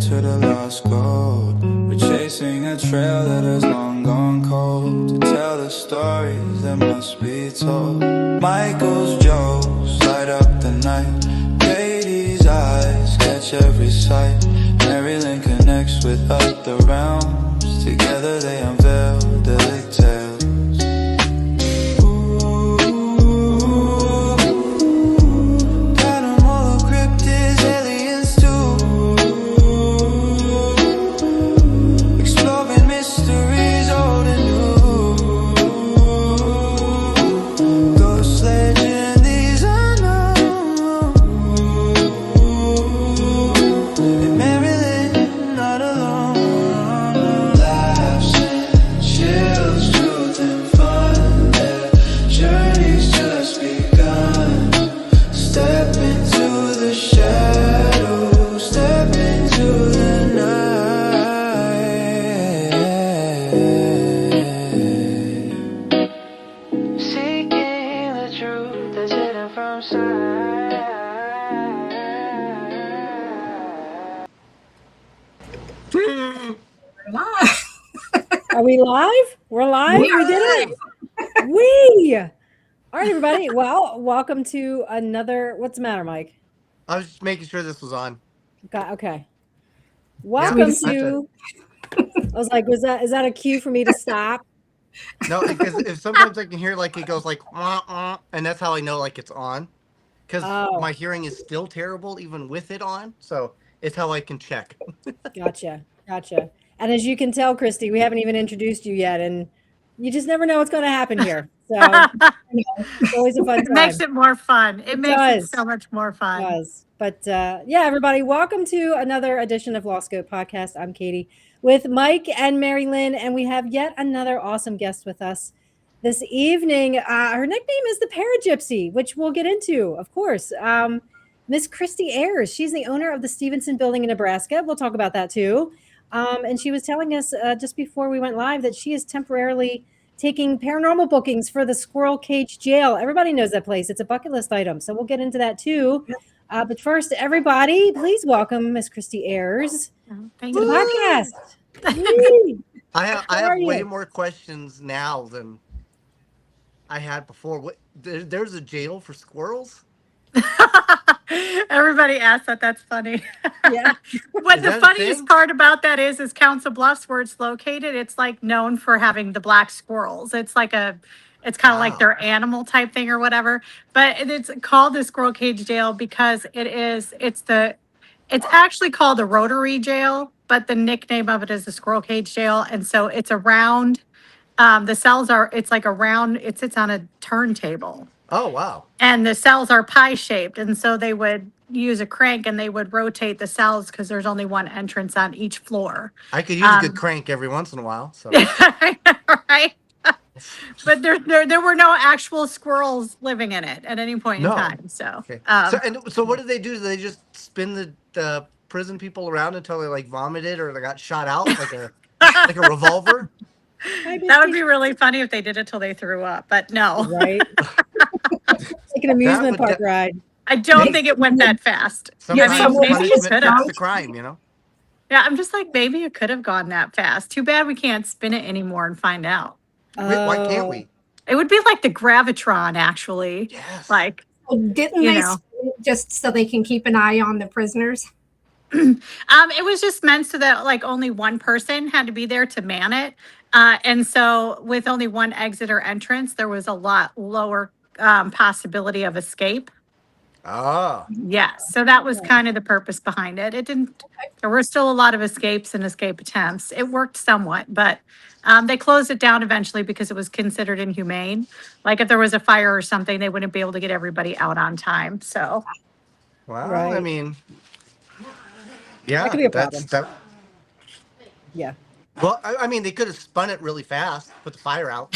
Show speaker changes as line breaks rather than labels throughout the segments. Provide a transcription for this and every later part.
to the lost gold. We're chasing a trail that has long gone cold, to tell the stories that must be told. Michael's jokes light up the night. Katie's eyes catch every sight. MaryLynn connects with other realms. Together they unveil delicate tales.
Are we live? We're live? We did it. All right, everybody. Well, welcome to another. What's the matter, Mike?
I was just making sure this was on.
Okay. Welcome to. I was like, is that a cue for me to stop?
No, because if sometimes I can hear like it goes like, and that's how I know like it's on. Because my hearing is still terrible even with it on. So it's how I can check.
Gotcha. And as you can tell, Christy, we haven't even introduced you yet, and you just never know what's going to happen here. So it's always a fun time.
It makes it more fun. It makes it so much more fun.
It does. But yeah, everybody, welcome to another edition of Law Scope Podcast. I'm Katie with Mike and MaryLynn, and we have yet another awesome guest with us this evening. Her nickname is the Paragypsy, which we'll get into, of course. Miss Christie Ayers. She's the owner of the Stephenson Building in Nebraska. We'll talk about that too. And she was telling us just before we went live that she is temporarily taking paranormal bookings for the Squirrel Cage Jail. Everybody knows that place. It's a bucket list item. So we'll get into that too. But first, everybody, please welcome Miss Christie Ayers to the podcast.
I have way more questions now than I had before. There's a jail for squirrels?
Everybody asks that. That's funny.
Yeah.
What the funniest part about that is Council Bluffs, where it's located, it's like known for having the black squirrels. It's like it's kind of like their animal type thing or whatever. But it's called the Squirrel Cage Jail because it's actually called the Rotary Jail, but the nickname of it is the Squirrel Cage Jail. And so it's around, the cells it's like around, it sits on a turntable.
Oh, wow.
And the cells are pie shaped. And so they would use a crank and they would rotate the cells because there's only one entrance on each floor.
I could use a good crank every once in a while. So.
Right. But there were no actual squirrels living in it at any point in time. So,
okay. So what did they do? Did they just spin the prison people around until they like vomited or they got shot out like a revolver?
That would be really funny if they did it till they threw up, but no.
Right. Like an amusement park ride.
I don't think it went that fast.
Sometimes
maybe it could have.
The crime, you know?
Yeah, I'm just like, maybe it could have gone that fast. Too bad we can't spin it anymore and find out.
Why can't we?
It would be like the Gravitron, actually.
Yes.
Like,
didn't they spin it just so they can keep an eye on the prisoners?
It was just meant so that like only one person had to be there to man it. And so with only one exit or entrance, there was a lot lower possibility of escape.
Oh.
Yes. So that was kind of the purpose behind it. There were still a lot of escapes and escape attempts. It worked somewhat, but they closed it down eventually because it was considered inhumane. Like if there was a fire or something, they wouldn't be able to get everybody out on time. So.
Well, right. I mean, yeah,
that could be a problem. Yeah.
Well, I mean, they could have spun it really fast, put the fire out.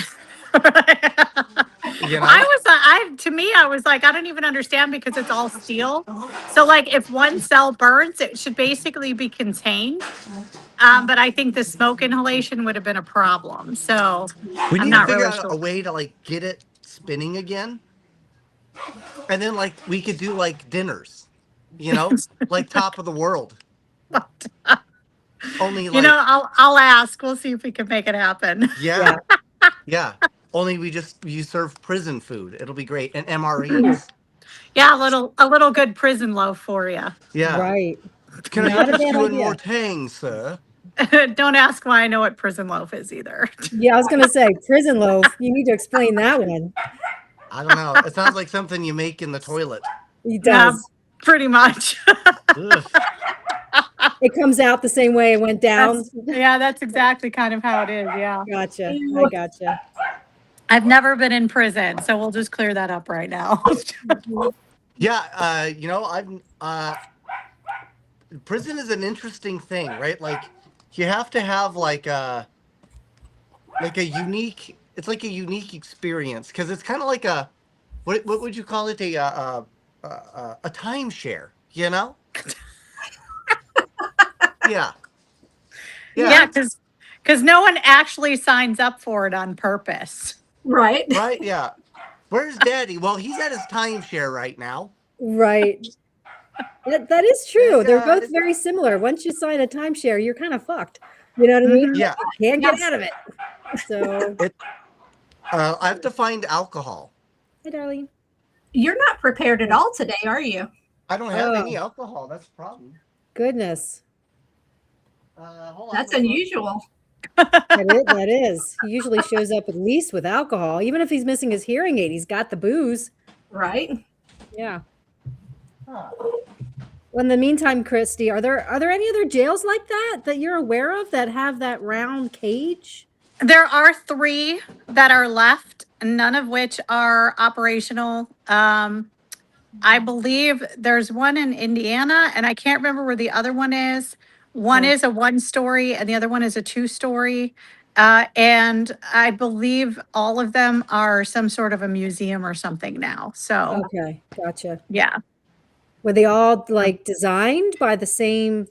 You know?
I was like, I don't even understand because it's all steel. So like if one cell burns, it should basically be contained. But I think the smoke inhalation would have been a problem. So
we need
I'm not
to figure
really
out
sure.
a way to like get it spinning again. And then like we could do like dinners, you know, like Top of the World. Only
You know, I'll ask. We'll see if we can make it happen.
yeah. Yeah. Only you serve prison food. It'll be great. And MREs.
Yeah, a little good prison loaf for you.
Yeah.
Right.
Can I
Not a
interest
bad
you in
idea.
more tang, sir?
Don't ask why I know what prison loaf is either.
Yeah, I was gonna say prison loaf. You need to explain that one.
I don't know. It sounds like something you make in the toilet.
He
Yeah,
does.
pretty much.
Ugh.
It comes out the same way it went down.
That's exactly kind of how it is. Yeah.
Gotcha. I
Ew.
gotcha.
I've never been in prison, so we'll just clear that up right now.
Yeah, prison is an interesting thing, right? Like you have to have like a unique. It's like a unique experience because it's kind of like a what would you call it a timeshare, you know? Yeah.
Yeah, because no one actually signs up for it on purpose.
Right.
Right? Yeah. Where's Daddy? Well, he's at his timeshare right now.
Right. That is true.
And,
They're both very similar. Once you sign a timeshare, you're kind of fucked. You know what I mean?
Yeah.
You can't get
Yes.
out of it. So,
I have to find alcohol.
hey, darling.
You're not prepared at all today, are you?
I don't have
Oh.
any alcohol. That's the problem.
Goodness.
Hold on.
That's unusual.
That is. He usually shows up at least with alcohol. Even if he's missing his hearing aid, he's got the booze.
Right.
Yeah.
Huh.
Well, in the meantime, Christy, are there any other jails like that you're aware of that have that round cage?
There are 3 that are left, none of which are operational. I believe there's one in Indiana, and I can't remember where the other one is. One is a 1-story, and the other one is a 2-story. And I believe all of them are some sort of a museum or something now. So,
Okay, gotcha.
yeah.
Were they all like designed by the same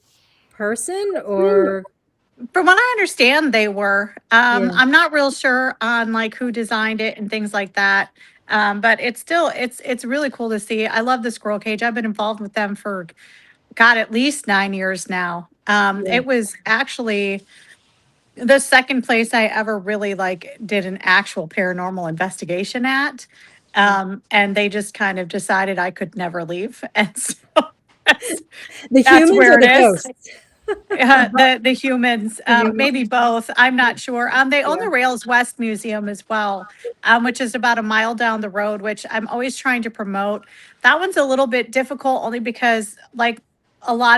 person or?
From what I understand, they were.
Yeah.
I'm not real sure on like who designed it and things like that. But it's really cool to see. I love the squirrel cage. I've been involved with them for, God, at least 9 years now.
Yeah.
It was actually the second place I ever really like did an actual paranormal investigation at. And they just kind of decided I could never leave. And so
The
that's
humans
where
or
it
the
is.
ghosts?
The humans, maybe both. I'm not sure. They own the Rails West Museum as well, which is about a mile down the road, which I'm always trying to promote. That one's a little bit difficult only because like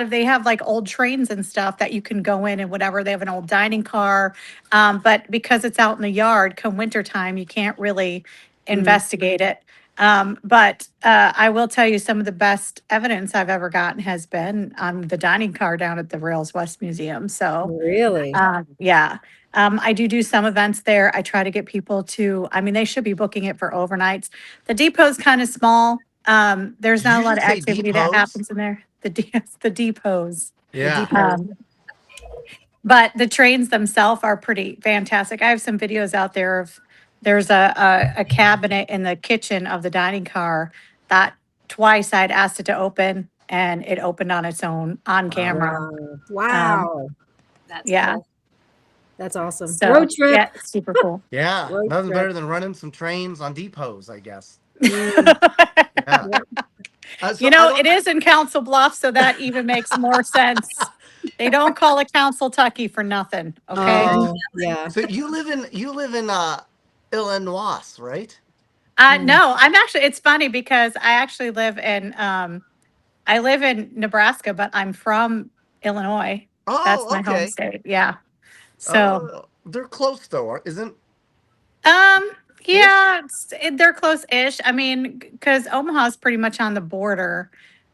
they have like old trains and stuff that you can go in and whatever. They have an old dining car. But because it's out in the yard come wintertime, you can't really investigate it. But I will tell you some of the best evidence I've ever gotten has been on the dining car down at the Rails West Museum. So,
Really?
yeah. I do some events there. I try to get people to, they should be booking it for overnights. The depot's kind of small. There's
Did
not
you
a lot of
just say
activity
depots?
that happens in there. The depots.
Yeah.
But the trains themselves are pretty fantastic. I have some videos out there of there's a cabinet in the kitchen of the dining car that twice I'd asked it to open and it opened on its own on camera.
Wow.
That's
Yeah.
cool.
That's awesome.
So,
Road trip.
yeah, it's super cool.
Yeah.
Road
Nothing
trip.
better than running some trains on depots, I guess.
Mm,
Yeah. So
You know,
I don't-
it is in Council Bluffs, so that even makes more sense. They don't call it Council Tucky for nothing. Okay.
oh, yeah.
So you live in Illinois, right?
No, it's funny because I actually live in Nebraska, but I'm from Illinois.
Oh,
That's my home
okay.
state. Yeah. So,
They're close though, isn't?
yeah, they're close-ish. Because Omaha's pretty much on the border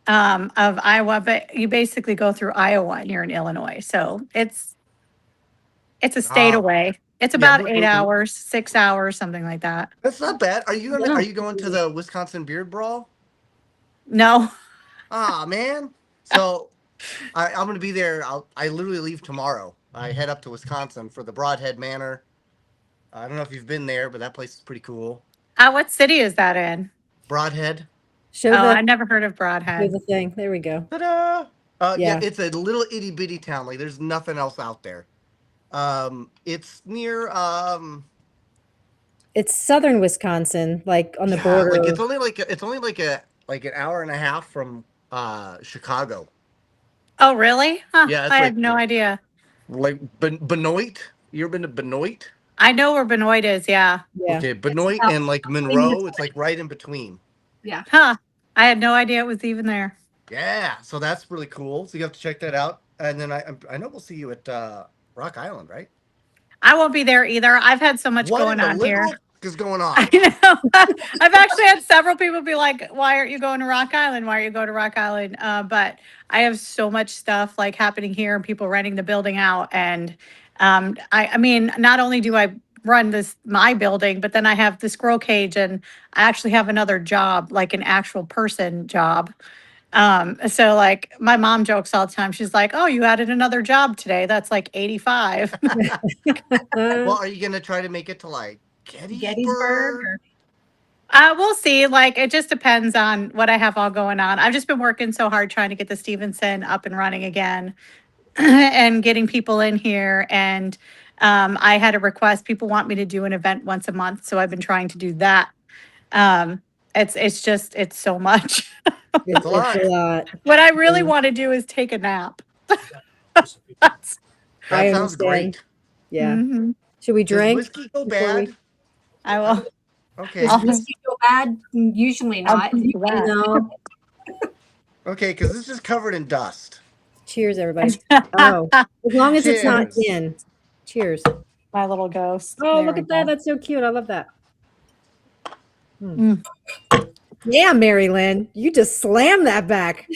of Iowa, but you basically go through Iowa and you're in Illinois. So it's a state away. It's about 8 hours, 6 hours, something like that.
That's not bad. Are you going to the Wisconsin Beard Brawl?
No.
Ah, man. So I'm going to be there. I literally leave tomorrow. I head up to Wisconsin for the Broadhead Manor. I don't know if you've been there, but that place is pretty cool.
What city is that in?
Broadhead.
Show
I
the,
never heard of
show
Broadhead.
the thing. There we go.
Ta-da! Yeah, it's a little itty bitty town. Like there's nothing else out there. It's near
It's southern Wisconsin, like on the
yeah,
border.
like it's only like an hour and a half from Chicago.
Oh, really? Huh,
Yeah, it's
I
like
had no idea.
Like Benoit. You ever been to Benoit?
I know where Benoit is. Yeah.
Yeah.
Okay, Benoit
about
and like
20
Monroe,
minutes
it's like right in between.
Yeah.
Huh. I had no idea it was even there.
Yeah, so that's really cool. So you have to check that out. And then I know we'll see you at Rock Island, right?
I won't be there either. I've had so much
What
going
in the
on here.
liberal is going on?
I know. I've actually had several people be like, "Why aren't you going to Rock Island? Why are you going to Rock Island?" But I have so much stuff like happening here, and people renting the building out. And I mean, not only do I run my building, but then I have the squirrel cage, and I actually have another job, like an actual person job. So like my mom jokes all the time. She's like, "Oh, you added another job today. That's like 85."
Well, are you gonna try to make it to like Gettysburg?
or-
We'll see. Like, it just depends on what I have all going on. I've just been working so hard trying to get the Stephenson up and running again and getting people in here. And I had a request. People want me to do an event once a month. So I've been trying to do that. It's so much.
It's a lot.
What I really want to do is take a nap.
That
I
sounds
understand.
great.
Yeah.
Mhm.
Should we
Does
drink?
whiskey go
before we-
bad?
I will.
Okay.
I'll-
Does whiskey go bad? Usually not.
No.
Okay, because this is covered in dust.
Cheers, everybody. Oh, as long as it's not
Cheers.
gin. Cheers.
My little ghost.
Oh,
There
look
we
at that.
go.
That's so cute. I love that.
Mm.
Yeah, MaryLynn, you just slammed that back.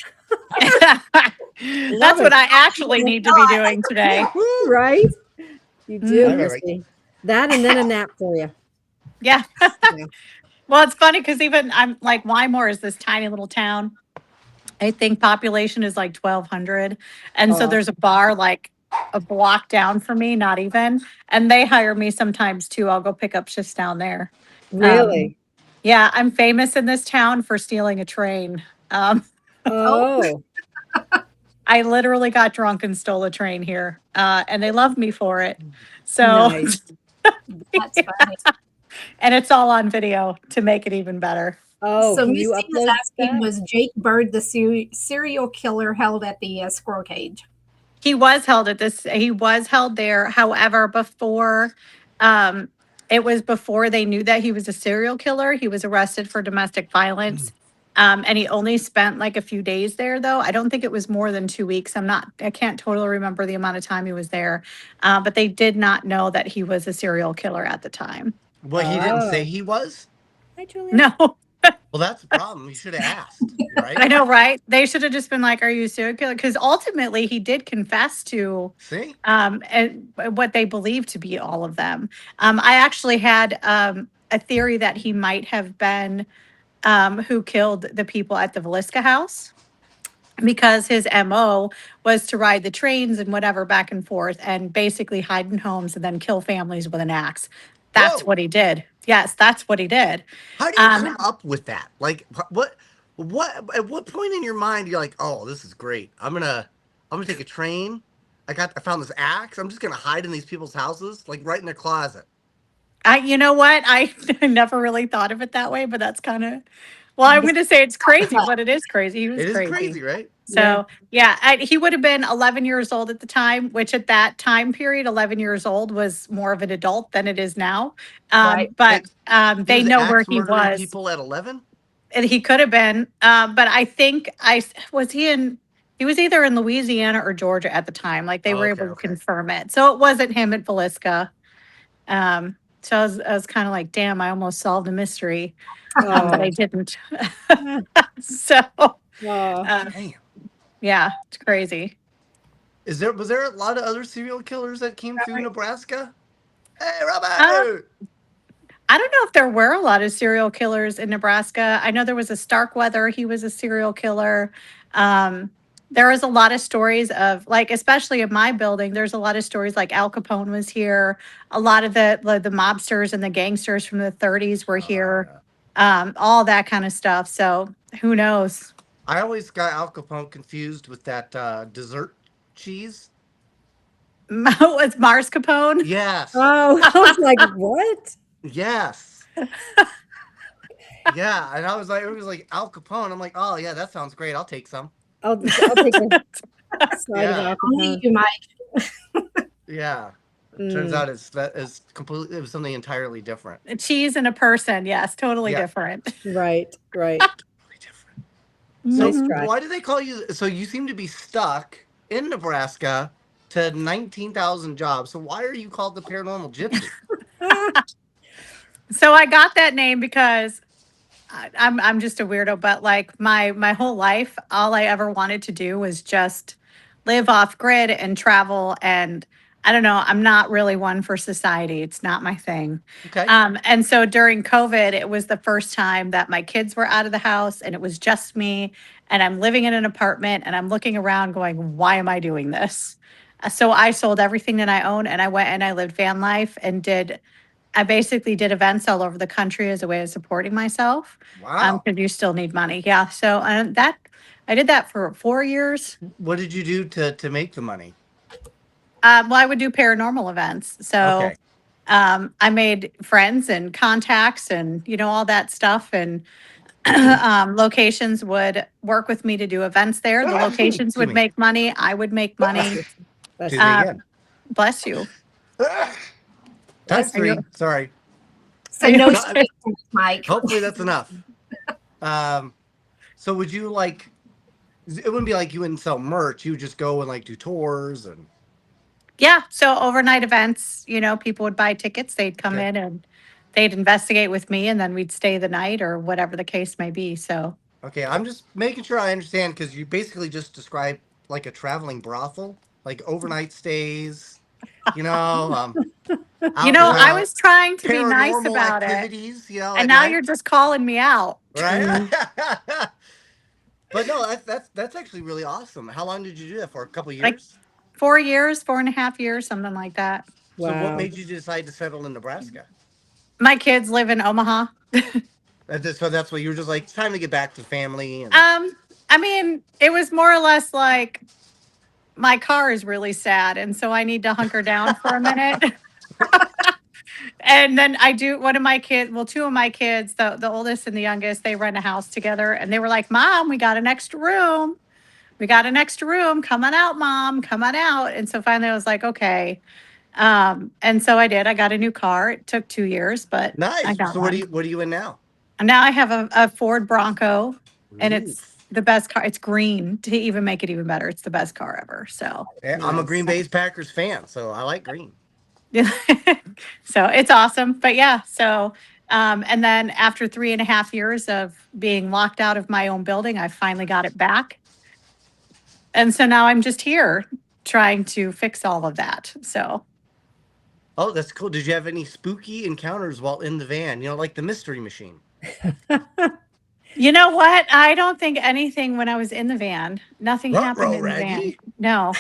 That's what I actually need to be doing today.
Woo!
Right? You do,
Mhm.
Christy. That and then a nap for you.
Yeah.
Yeah.
Well, it's funny because even I'm like, Wymore is this tiny little town. I think population is like 1,200. And so
Oh.
there's a bar like a block down from me, not even. And they hire me sometimes too. I'll go pick up shifts down there.
Really?
Yeah, I'm famous in this town for stealing a train.
Oh.
I literally got drunk and stole a train here, and they love me for it. So,
Nice.
That's funny.
and it's all on video to make it even better.
Oh,
So
can you
Missy was
upload
asking,
that?
was Jake Bird the serial killer held at the squirrel cage?
He was held at this. He was held there. However, it was before they knew that he was a serial killer. He was arrested for domestic violence. And he only spent like a few days there, though. I don't think it was more than 2 weeks. I can't totally remember the amount of time he was there. But they did not know that he was a serial killer at the time.
Well, he didn't
Oh.
say he was.
Hi, Julia.
No,
Well, that's the problem. You should have asked, right?
I know, right? They should have just been like, "Are you a serial killer?" Because ultimately, he did confess to
See?
and what they believe to be all of them. I actually had a theory that he might have been who killed the people at the Velisca house, because his MO was to ride the trains and whatever back and forth and basically hide in homes and then kill families with an axe. That's
Whoa.
what he did. Yes, that's what he did.
How do you come up with that? Like, what? At what point in your mind you're like, oh, this is great. I'm gonna take a train. I found this axe. I'm just gonna hide in these people's houses, like right in their closet.
You know what? I never really thought of it that way, but that's kind of, well, I'm going to say it's crazy, but it is crazy. He was
It is
crazy.
crazy, right?
So yeah, he would have been 11 years old at the time, which at that time period, 11 years old was more of an adult than it is now.
Right.
But
He
they
was
know where
axe
he
murdering
was.
People at 11.
And he could have been, but I think he was either in Louisiana or Georgia at the time. Like they were able to confirm it. So it wasn't him at Velisca. So I was kind of like, damn, I almost solved a mystery, but I didn't. So,
Damn.
yeah, it's crazy.
Was there a lot of other serial killers that came through Nebraska? Hey, Robert!
I don't know if there were a lot of serial killers in Nebraska. I know there was a Starkweather. He was a serial killer. There was a lot of stories of, like, especially in my building, there's a lot of stories like Al Capone was here. A lot of the mobsters and the gangsters from the 30s were here. All that kind of stuff. So who knows?
I always got Al Capone confused with that dessert cheese.
It's Mars Capone.
Yes.
Oh, I was like, what?
Yes. Yeah, and I was like, it was like Al Capone. I'm like, oh yeah, that sounds great. I'll take some.
I'll take a slide of
Yeah.
alcohol.
Only you, Mike.
Yeah. Turns out it's completely, it was something entirely different.
A cheese and a person. Yes, totally different.
Right.
Totally different.
Nice
So
try.
why do they call you? So you seem to be stuck in Nebraska to 19,000 jobs. So why are you called the paranormal gypsy?
So I got that name because I'm just a weirdo, but like my whole life, all I ever wanted to do was just live off grid and travel. And I don't know, I'm not really one for society. It's not my thing.
Okay.
And so during COVID, it was the first time that my kids were out of the house and it was just me. And I'm living in an apartment and I'm looking around going, why am I doing this? So I sold everything that I own and I went and I lived van life and I basically did events all over the country as a way of supporting myself.
Wow.
Because you still need money. Yeah. So that I did that for 4 years.
What did you do to make the money?
Well, I would do paranormal events. So
Okay.
I made friends and contacts and all that stuff. And locations would work with me to do events there. The locations would make money. I would make money.
Excuse me again.
Bless you.
Times
Are you-
3. Sorry.
So no sweet, Mike.
Hopefully that's enough. So would you like? It wouldn't be like you wouldn't sell merch. You would just go and like do tours and.
Yeah. So overnight events, people would buy tickets. They'd come in and they'd investigate with me and then we'd stay the night or whatever the case may be. So.
Okay, I'm just making sure I understand because you basically just described like a traveling brothel, like overnight stays.
I was trying to be nice
paranormal
about
activities,
it.
at
And now
night.
you're just calling me out.
Right. But no, that's actually really awesome. How long did you do that for? A couple of years?
Like 4 years, 4.5 years, something like that.
So what
Wow.
made you decide to settle in Nebraska?
My kids live in Omaha.
So that's why you were just like, it's time to get back to family. And...
I mean, it was more or less like my car is really sad, and so I need to hunker down for a minute. And then two of my kids, the oldest and the youngest, they rent a house together, and they were like, "Mom, we got an extra room. We got an extra room. Come on out, Mom. Come on out." And so finally, I was like, "Okay." And so I did. I got a new car. It took 2 years, but
Nice.
I got
So
one.
what are you in now?
And now I have a Ford Bronco, and
Ooh.
it's the best car. It's green to even make it even better. It's the best car ever. So
Yeah, I'm a Green Bay Packers fan, so I like green.
so it's awesome. But yeah, so and then after 3.5 years of being locked out of my own building, I finally got it back. And so now I'm just here trying to fix all of that. So
Oh, that's cool. Did you have any spooky encounters while in the van? Like the mystery machine.
you know what? I don't think anything when I was in the van. Nothing happened in the van.
Raggy?
No.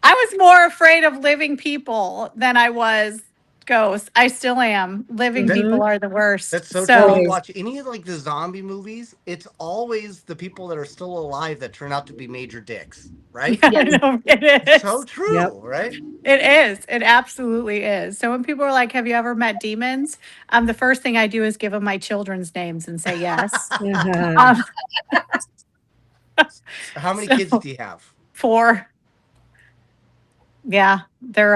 I was more afraid of living people than I was ghosts. I still am. Living people are the worst.
That's so true. You watch any of like the zombie movies, it's always the people that are still alive that turn out to be major dicks, right?
I know, it is.
So true, right?
It is. It absolutely is. So when people are like, "Have you ever met demons?" The first thing I do is give them my children's names and say yes.
How many kids do you have?
4. Yeah, they're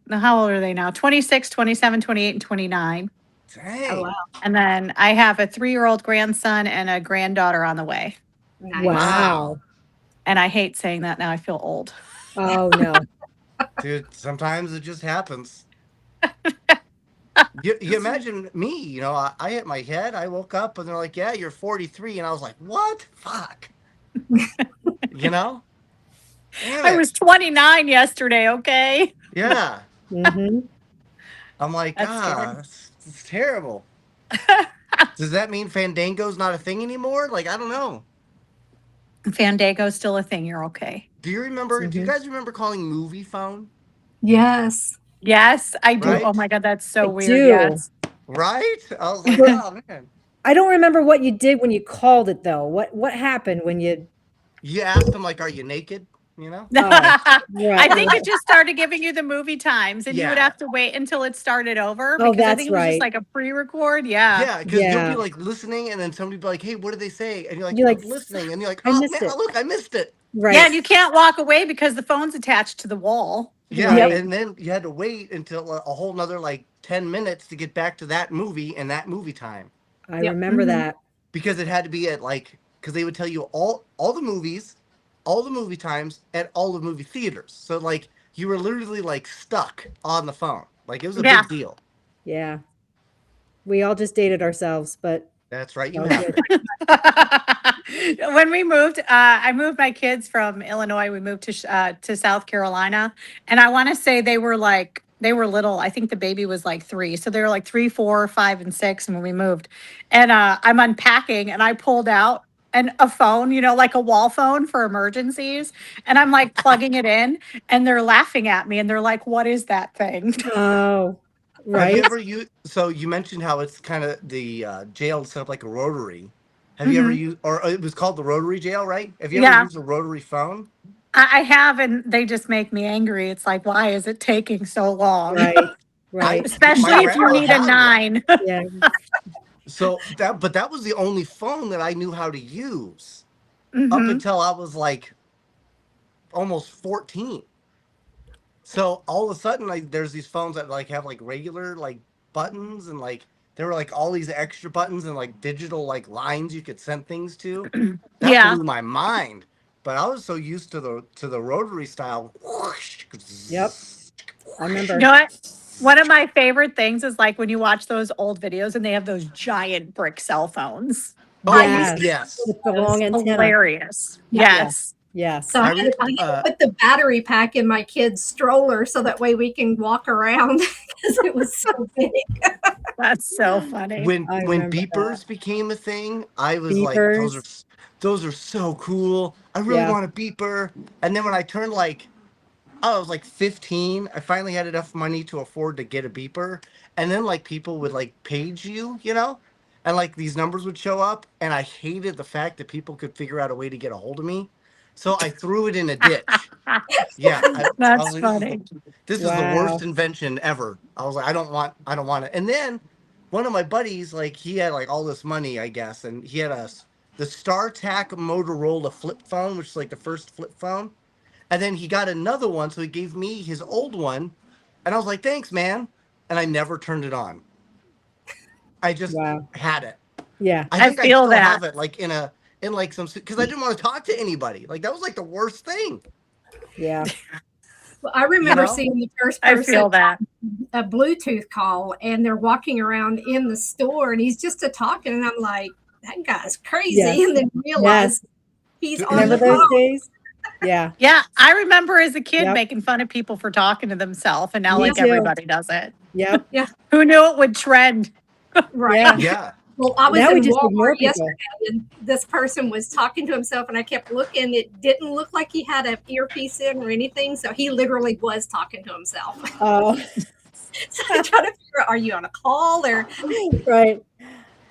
how old are they now? 26, 27, 28, and 29.
Dang.
Oh, wow.
And then I have a 3-year-old grandson and a granddaughter on the way.
Nice.
Wow.
And I hate saying that now. I feel old.
Oh no.
Dude, sometimes it just happens. You imagine me, I hit my head, I woke up and they're like, "Yeah, you're 43." And I was like, "What? Fuck." Damn
I
it.
was 29 yesterday, okay?
Yeah.
Mm-hmm.
I'm like,
That's
it's terrible. Does that mean Fandango's not a thing anymore? Like, I don't know.
Fandango's still a thing. You're okay.
Do you guys remember calling movie phone?
Yes.
Yes, I do.
Right?
Oh my God, that's so
I
weird.
do.
Yes.
Right? I was like, oh man.
I don't remember what you did when you called it though. What happened when you?
You asked them like, "Are you naked?" You know?
Oh,
I think
right.
it just started giving you the movie times, and you would
Yeah.
have to wait until it started over
Oh,
because I
that's
think it was just
right.
like a pre-record. Yeah.
Yeah, because you'll be
Yeah.
like listening, and then somebody be like, "Hey, what did they say?" And you're like,
You're
"I'm
like,
listening," and you're like,
I
"Oh
missed
man,
it.
look, I missed it."
Yeah,
Right.
and you can't walk away because the phone's attached to the wall.
Yeah,
Right.
and then you had to wait until a whole nother like 10 minutes to get back to that movie and that movie time
I
Yep.
remember
Mhm.
that.
because it had to be at like because they would tell you all the movies, all the movie times at all the movie theaters. So like you were literally like stuck on the phone. Like it was a
Yeah.
big deal.
Yeah. We all just dated ourselves, but
That's right, you
all
have.
good.
When we moved, I moved my kids from Illinois. We moved to South Carolina, and I want to say they were little. I think the baby was like 3, so they were like 3, 4, 5, and 6 when we moved. And I'm unpacking, and I pulled out a phone, like a wall phone for emergencies, and I'm like plugging it in, and they're laughing at me, and they're like, "What is that thing?"
Oh,
Have you
right.
ever used? So you mentioned how it's kind of the jail set up like a rotary. Have you ever
Mhm.
used, or it was called the rotary jail, right? Have you ever
Yeah.
used a rotary phone?
I have, and they just make me angry. It's like, why is it taking so long?
Right.
I
Right.
my
Especially if you
grandma
need a
had one.
9.
Yeah.
So that was the only phone that I knew how to use up
Mhm.
until I was like almost 14. So all of a sudden, like there's these phones that like have like regular like buttons and like there were like all these extra buttons and like digital like lines you could send things to. That
Yeah.
blew my mind. But I was so used to the rotary style.
Yep. I
You
remember.
know what? One of my favorite things is like when you watch those old videos and they have those giant brick cell phones.
Oh
Yes.
yes.
With the
Those
long antenna.
Hilarious.
Yeah.
Yes.
Yes.
So
I
I
re-
had to put the battery pack in my kid's stroller so that way we can walk around because it was so big.
That's so funny.
when
I
when
remember
beepers became a thing, I was like,
Beepers.
those are so cool. I really
Yeah.
want a beeper. And then when I turned like I was like 15, I finally had enough money to afford to get a beeper. And then like people would like page you, and like these numbers would show up. And I hated the fact that people could figure out a way to get a hold of me. So I threw it in a ditch. Yeah. I
That's
was like,
funny.
this is the worst
Wow.
invention ever. I was like, I don't want it. And then one of my buddies, like he had like all this money, I guess, and he had the StarTAC Motorola flip phone, which is like the first flip phone. And then he got another one, so he gave me his old one, and I was like, "Thanks, man." And I never turned it on. I just
Wow.
had it.
Yeah.
I
I
think I
feel
still
that.
have it, like in like some because I didn't want to talk to anybody. Like that was like the worst thing.
Yeah.
Well, I remember
know?
seeing the first
I
person
feel that.
a Bluetooth call, and they're walking around in the store, and he's just a talking, and I'm like, that guy's crazy,
Yes.
and then realize
Yes.
he's
Is
on
Remember
the
it-
those
phone.
days? Yeah.
Yeah. I remember as a kid
Yep.
making fun of people for talking to themselves, and now
Me
like
too.
everybody does it.
Yep.
Who knew it would trend?
Right.
Yeah.
Yeah.
Well, I was
Now we
in
just ignore
Walmart
people.
yesterday, and this person was talking to himself, and I kept looking. It didn't look like he had an earpiece in or anything, so he literally was talking to himself.
Oh,
So I tried to figure out, are you on a call or
right.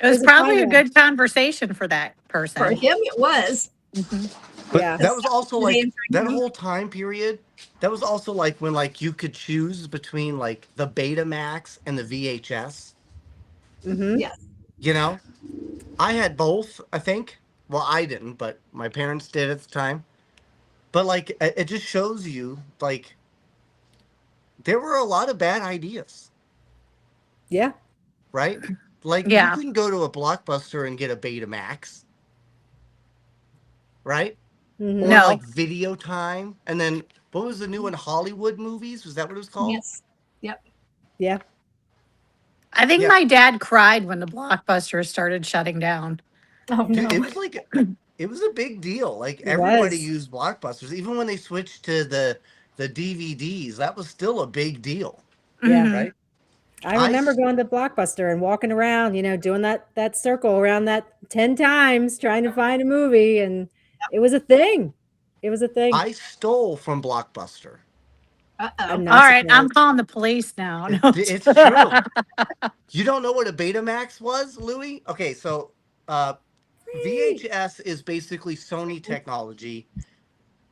It was
There's a
probably a
timeline.
good conversation for that
for
person.
him? It was.
Mhm.
But
Yeah.
that was also
The
like
answer
that
to me.
whole time period. That was also like when like you could choose between like the Betamax and the VHS.
Mm-hmm.
Yes.
I had both, I think. Well, I didn't, but my parents did at the time. But like it just shows you like there were a lot of bad ideas,
Yeah.
right? Like you
Yeah.
couldn't go to a Blockbuster and get a Betamax, right?
Mm-hmm.
Or
No.
like Video Time, and then what was the new one? Hollywood Movies? Was that what it was called?
Yes.
Yeah.
I think
Yeah.
my dad cried when the Blockbuster started shutting down.
Oh no.
Dude, it was like it was a big deal. Like
It
everybody
was.
used Blockbusters, even when they switched to the DVDs. That was still a big deal,
Yeah.
Mhm.
right?
I remember going to Blockbuster and walking around, doing that circle around that 10 times trying to find a movie, and it was a thing. It was a thing.
I stole from Blockbuster.
Uh-oh.
I'm
All
not
right, I'm
surprised.
calling the police now. No.
It's true. You don't know what a Betamax was, Louis? Okay, so VHS is basically Sony technology.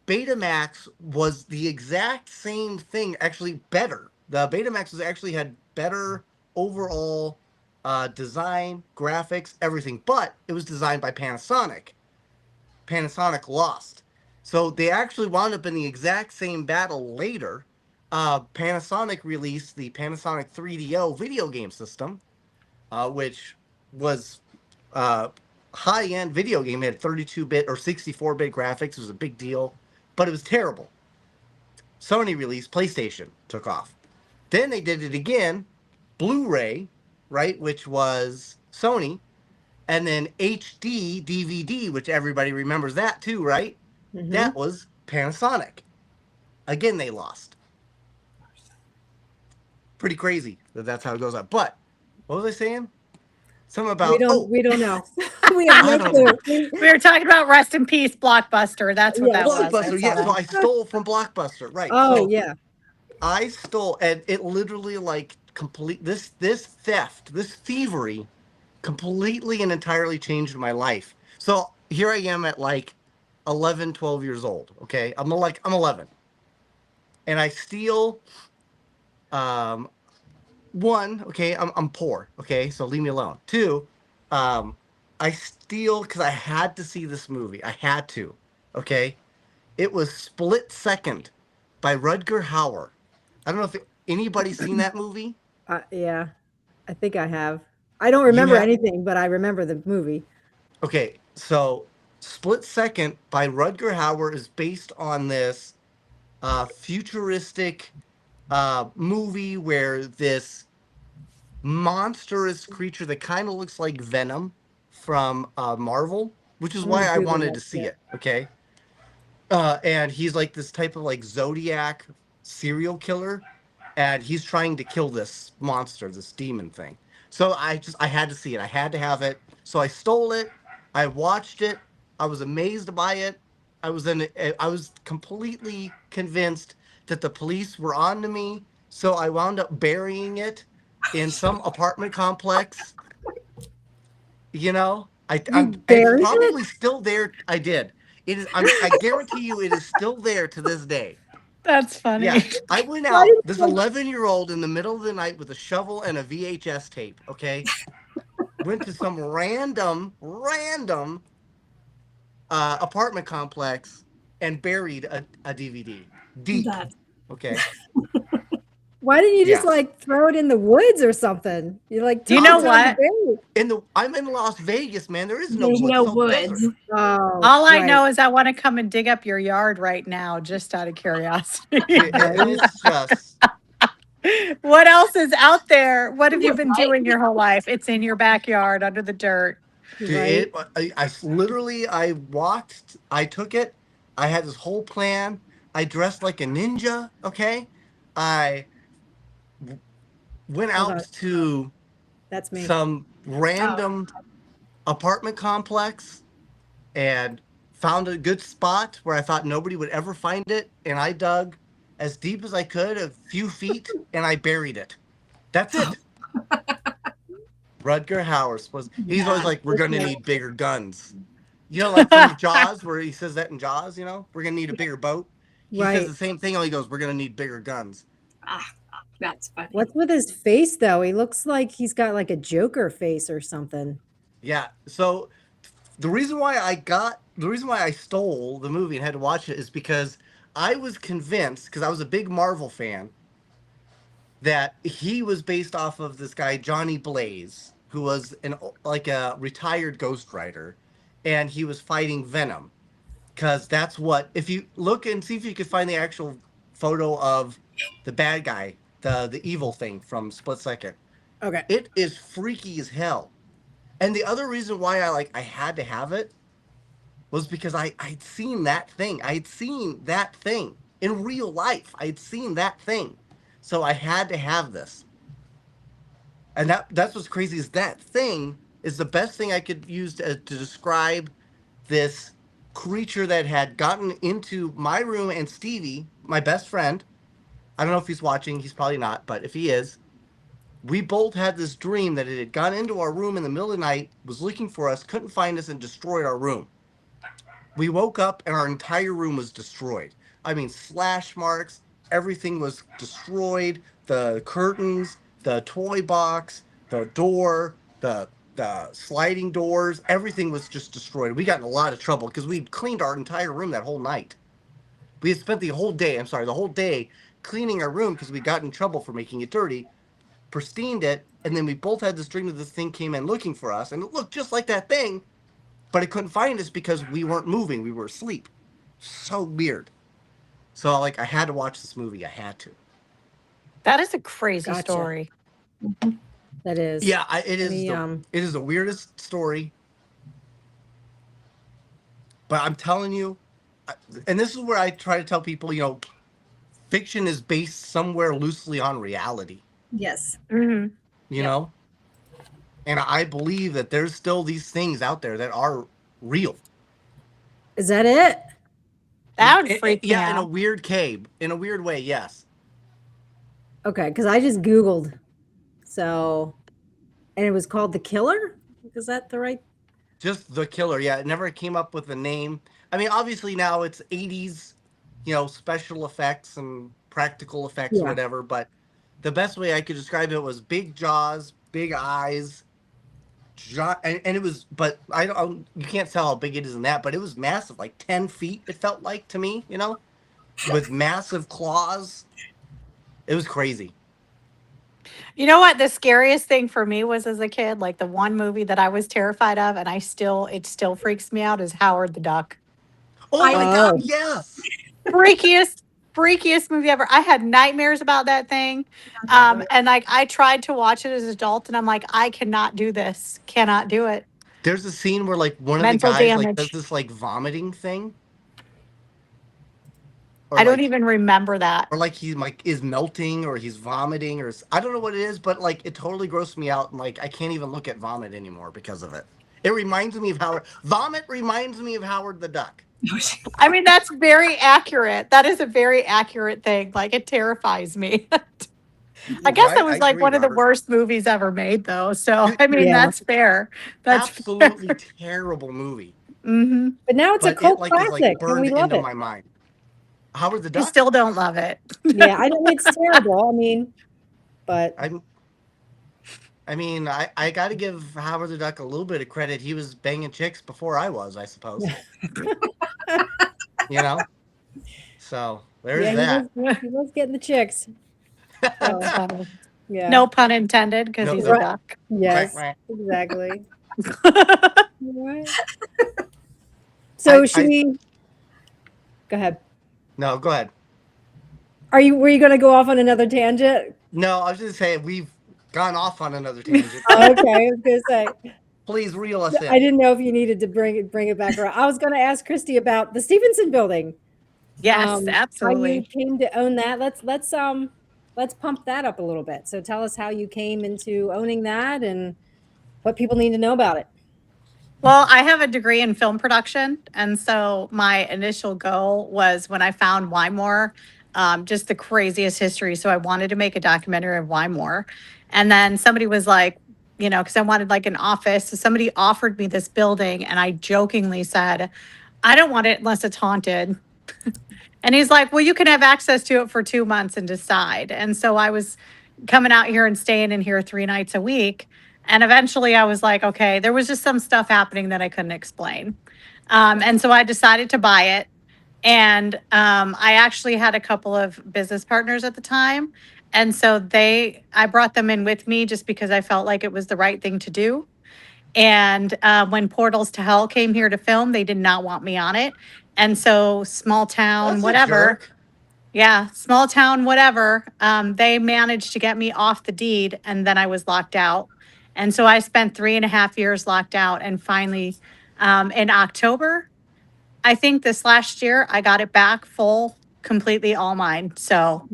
Betamax was the exact same thing, actually better. The Betamax was actually had better overall design, graphics, everything, but it was designed by Panasonic. Panasonic lost. So they actually wound up in the exact same battle later. Panasonic released the Panasonic 3DO video game system, which was high-end video game. It had 32-bit or 64-bit graphics. It was a big deal, but it was terrible. Sony released PlayStation, took off. Then they did it again, Blu-ray, right, which was Sony, and then HD DVD, which everybody remembers that too, right?
Mhm.
That was Panasonic. Again, they lost. Pretty crazy that that's how it goes up. But what was I saying? Something about
we don't know. We have
I
no
don't know.
clue.
We were talking about Rest in Peace Blockbuster. That's what
Yeah,
that was. I
Blockbuster,
saw
yeah.
that.
So I stole from Blockbuster, right?
Oh
So
yeah.
I stole, and it literally like complete this theft, this thievery, completely and entirely changed my life. So here I am at like 11, 12 years old. Okay, I'm 11, and I steal. One, okay, I'm poor. Okay, so leave me alone. Two, I steal because I had to see this movie. I had to. Okay, it was Split Second by Rutger Hauer. I don't know if anybody's seen that movie.
Yeah. I think I have. I don't
You
remember
have?
anything, but I remember the movie.
Okay, so Split Second by Rutger Hauer is based on this futuristic movie where this monstrous creature that kind of looks like Venom from Marvel, which is
I'm
why
gonna
I
Google
wanted
that,
to see
yeah.
it. Okay, and he's like this type of like Zodiac serial killer, and he's trying to kill this monster, this demon thing. So I had to see it. I had to have it. So I stole it. I watched it. I was amazed by it. I was completely convinced that the police were on to me. So I wound up burying it in some apartment complex. You know,
You
it's
buried it?
probably still there. I did. It is. I guarantee you, it is still there to this day.
That's funny.
Yeah, I went
Why
out,
did
this
you-
11-year-old in the middle of the night with a shovel and a VHS tape, okay? Went to some random apartment complex and buried a DVD. Deep,
That
okay?
Why didn't you just
Yeah.
like throw it in the woods or something? You like
You
took
know
the time to
what?
bury it.
I'm in Las Vegas, man. There is no
there's
woods.
no
It's all
woods.
desert.
Oh,
All I
right.
know is I want to come and dig up your yard right now, just out of curiosity.
It's just,
What else is out there? What have you been
Right?
doing your whole life? It's in your backyard under the dirt.
dude,
Right.
I literally, I walked, I took it. I had this whole plan. I dressed like a ninja, okay? I went
Hold
out
on.
to
That's me.
some random apartment complex and found a good spot where I thought nobody would ever find it. And I dug as deep as I could, a few feet, and I buried it. That's it. Rutger Hauer was, he's always
Yeah.
like, we're going to
Yeah.
need bigger guns. You know, like from Jaws, where he says that in Jaws, you know, we're going to need a bigger boat. He says
Right.
the same thing, only he goes, we're going to need bigger guns.
That's funny.
What's with his face though? He looks like he's got like a Joker face or something.
Yeah. So the reason why I stole the movie and had to watch it is because I was convinced, because I was a big Marvel fan, that he was based off of this guy Johnny Blaze, who was like a retired Ghost Rider, and he was fighting Venom, because that's what, if you look and see if you could find the actual photo of the bad guy, the evil thing from Split Second,
Okay.
it is freaky as hell. And the other reason why I had to have it was because I'd seen that thing. I'd seen that thing in real life. I'd seen that thing. So I had to have this. And that's what's crazy, is that thing is the best thing I could use to describe this creature that had gotten into my room and Stevie, my best friend, I don't know if he's watching. He's probably not, but if he is, we both had this dream that it had gone into our room in the middle of the night, was looking for us, couldn't find us, and destroyed our room. We woke up and our entire room was destroyed. I mean, slash marks, everything was destroyed. The curtains, the toy box, the door, the sliding doors, everything was just destroyed. We got in a lot of trouble because we'd cleaned our entire room that whole night. We had spent the whole day cleaning our room because we got in trouble for making it dirty, pristined it, and then we both had this dream that this thing came in looking for us, and it looked just like that thing, but it couldn't find us because we weren't moving. We were asleep. So weird. So, like, I had to watch this movie. I had to.
That is a crazy
Gotcha.
story.
That is.
Yeah, it is.
The,
it is the weirdest story. But I'm telling you, and this is where I try to tell people, you know, fiction is based somewhere loosely on reality.
Yes.
Mm-hmm.
You know? And I believe that there's still these things out there that are real.
Is that it?
That would freak me out.
In a weird cave. In a weird way, yes.
Okay, because I just Googled. So, and it was called The Killer? Is that the right?
Just The Killer, yeah. It never came up with a name. I mean, obviously now it's 80s, you know, special effects and practical effects or whatever, but the best way I could describe it was big jaws, big eyes, and it was, but you can't tell how big it is in that, but it was massive, like 10 feet, it felt like to me, you know, with massive claws. It was crazy.
You know what? The scariest thing for me was as a kid, like the one movie that I was terrified of, and it still freaks me out, is Howard the Duck.
Oh my God, yes.
Freakiest movie ever. I had nightmares about that thing. And like I tried to watch it as an adult and I'm like, I cannot do this. Cannot do it.
There's a scene where like one of
Mental
the guys like
damage.
does this like vomiting thing. Or
I don't even remember that.
Or like he like is melting or he's vomiting or I don't know what it is, but like it totally grossed me out and like I can't even look at vomit anymore because of it. It reminds me of Vomit reminds me of Howard the Duck.
I mean, that's very accurate. That is a very accurate thing. Like it terrifies me. I guess that was like one of the worst movies ever made though. So I mean, that's fair. That's
absolutely terrible movie.
Mm-hmm.
But now it's a cult classic.
Like burned
and we love
into
it.
my mind. Howard the Duck.
I still don't love it.
Yeah, I know it's terrible. I mean, but
I mean, I got to give Howard the Duck a little bit of credit. He was banging chicks before I was, I suppose. You know? So, there's that.
He was getting the chicks.
That's funny.
Yeah.
No pun intended, because he's a duck.
Yes, exactly. Right. So we... Go ahead.
No, go ahead.
Were you going to go off on another tangent?
No, I was just saying we've gone off on another tangent.
Okay, I was going to say.
Please reel us in.
I didn't know if you needed to bring it back around. I was going to ask Christie about the Stephenson Building.
Yes, absolutely.
How you came to own that. Let's pump that up a little bit. So tell us how you came into owning that and what people need to know about it.
Well, I have a degree in film production. And so my initial goal was when I found Wymore, just the craziest history. So I wanted to make a documentary of Wymore. And then somebody was like, you know, because I wanted like an office. So somebody offered me this building and I jokingly said, I don't want it unless it's haunted. And he's like, well, you can have access to it for 2 months and decide. And so I was coming out here and staying in here 3 nights a week. And eventually I was like, okay, there was just some stuff happening that I couldn't explain. And so I decided to buy it. And I actually had a couple of business partners at the time. And so I brought them in with me just because I felt like it was the right thing to do. And when Portals to Hell came here to film, they did not want me on it. And so small town, whatever. Yeah, small town, whatever. They managed to get me off the deed and then I was locked out. And so I spent 3.5 years locked out. And finally, in October, I think this last year, I got it back full, completely all mine. So,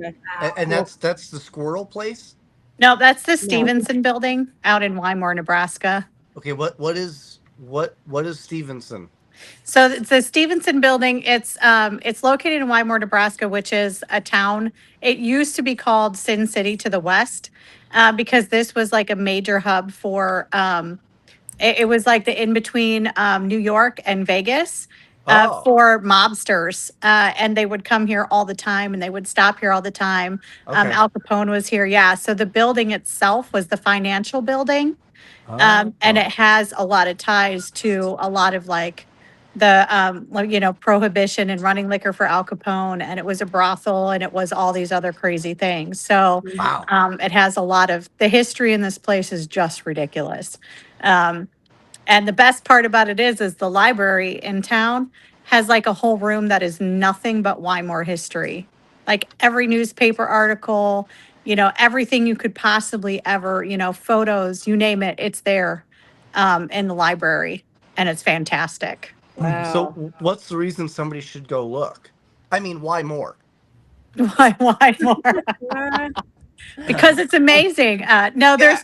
and that's the squirrel place?
No, that's the Stephenson Building out in Wymore, Nebraska.
Okay, what is Stephenson?
So the Stephenson Building, it's located in Wymore, Nebraska, which is a town. It used to be called Sin City to the west, because this was like a major hub for. It was like the in between New York and Vegas.
Oh,
For mobsters, and they would come here all the time, and they would stop here all the time.
okay.
Al Capone was here, yeah. So the building itself was the financial building. And
Oh.
it has a lot of ties to a lot of like the prohibition and running liquor for Al Capone, and it was a brothel, and it was all these other crazy things. So
Wow.
it has a lot of the history in this place is just ridiculous. Um, and the best part about it is the library in town has like a whole room that is nothing but Wymore history. Like every newspaper article, everything you could possibly ever, photos, you name it, it's there in the library. And it's fantastic.
So
Wow.
what's the reason somebody should go look? I mean, why more?
Why more? Because it's amazing. No,
Yeah.